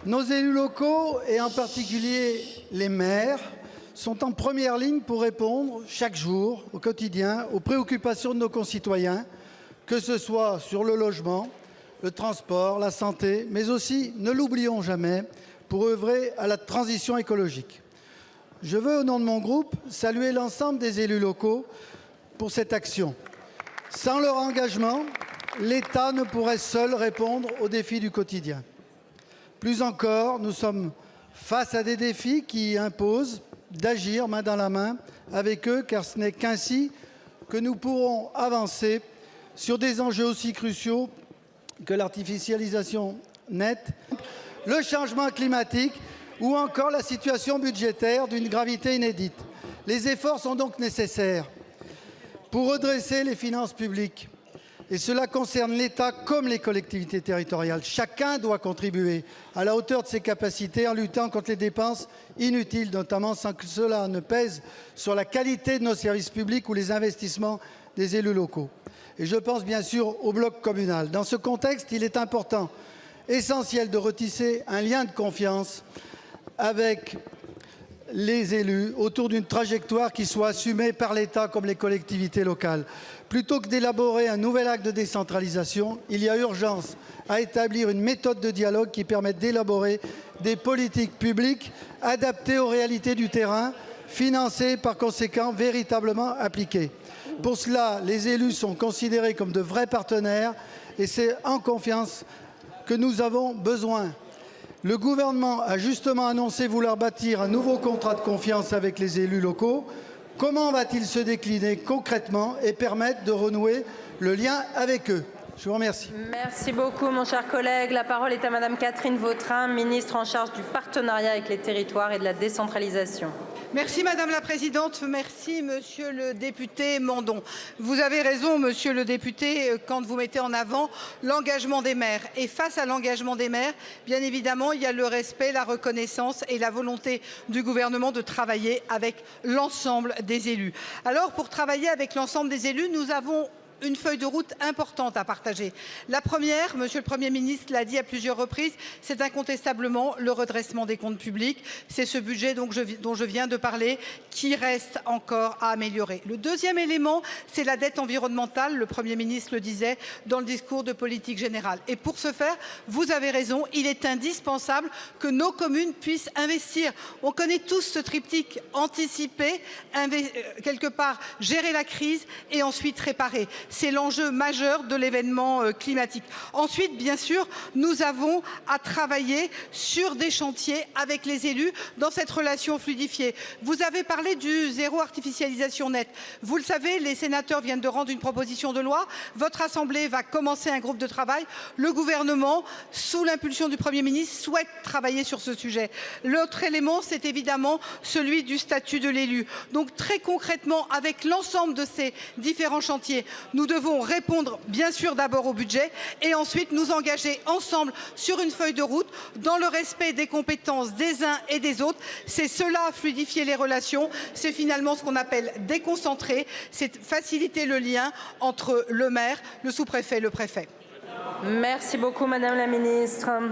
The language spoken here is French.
Nos élus locaux, et en particulier les maires, sont en première ligne pour répondre chaque jour, au quotidien, aux préoccupations de nos concitoyens, que ce soit sur le logement, le transport, la santé, mais aussi, ne l'oublions jamais, pour œuvrer à la transition écologique. Je veux, au nom de mon groupe, saluer l'ensemble des élus locaux pour cette action. Sans leur engagement, l'État ne pourrait seul répondre aux défis du quotidien. Plus encore, nous sommes face à des défis qui imposent d'agir main dans la main avec eux, car ce n'est qu'ainsi que nous pourrons avancer sur des enjeux aussi cruciaux que l'artificialisation nette, le changement climatique ou encore la situation budgétaire d'une gravité inédite. Les efforts sont donc nécessaires pour redresser les finances publiques. Et cela concerne l'État comme les collectivités territoriales. Chacun doit contribuer à la hauteur de ses capacités en luttant contre les dépenses inutiles, notamment sans que cela ne pèse sur la qualité de nos services publics ou les investissements des élus locaux. Et je pense bien sûr au bloc communal. Dans ce contexte, il est important, essentiel de retisser un lien de confiance avec les élus autour d'une trajectoire qui soit assumée par l'État comme les collectivités locales. Plutôt que d'élaborer un nouvel acte de décentralisation, il y a urgence à établir une méthode de dialogue qui permette d'élaborer des politiques publiques adaptées aux réalités du terrain, financées par conséquent véritablement appliquées. Pour cela, les élus sont considérés comme de vrais partenaires et c'est en confiance que nous avons besoin. Le gouvernement a justement annoncé vouloir bâtir un nouveau contrat de confiance avec les élus locaux. Comment va-t-il se décliner concrètement et permettre de renouer le lien avec eux? Je vous remercie. Merci beaucoup, mon cher collègue. La parole est à Madame Catherine Vautrin, ministre en charge du partenariat avec les territoires et de la décentralisation. Merci Madame la Présidente, merci Monsieur le député Mandon. Vous avez raison Monsieur le député quand vous mettez en avant l'engagement des maires. Et face à l'engagement des maires, bien évidemment, il y a le respect, la reconnaissance et la volonté du gouvernement de travailler avec l'ensemble des élus. Alors pour travailler avec l'ensemble des élus, nous avons une feuille de route importante à partager. La première, Monsieur le Premier ministre l'a dit à plusieurs reprises, c'est incontestablement le redressement des comptes publics. C'est ce budget dont je viens de parler qui reste encore à améliorer. Le deuxième élément, c'est la dette environnementale. Le Premier ministre le disait dans le discours de politique générale. Et pour ce faire, vous avez raison, il est indispensable que nos communes puissent investir. On connaît tous ce triptyque anticiper, quelque part gérer la crise et ensuite réparer. C'est l'enjeu majeur de l'événement climatique. Ensuite, bien sûr, nous avons à travailler sur des chantiers avec les élus dans cette relation fluidifiée. Vous avez parlé du zéro artificialisation nette. Vous le savez, les sénateurs viennent de rendre une proposition de loi. Votre Assemblée va commencer un groupe de travail. Le gouvernement, sous l'impulsion du Premier ministre, souhaite travailler sur ce sujet. L'autre élément, c'est évidemment celui du statut de l'élu. Donc très concrètement, avec l'ensemble de ces différents chantiers, nous devons répondre bien sûr d'abord au budget et ensuite nous engager ensemble sur une feuille de route dans le respect des compétences des uns et des autres. C'est cela, fluidifier les relations, c'est finalement ce qu'on appelle déconcentrer, c'est faciliter le lien entre le maire, le sous-préfet et le préfet. Merci beaucoup Madame la Ministre.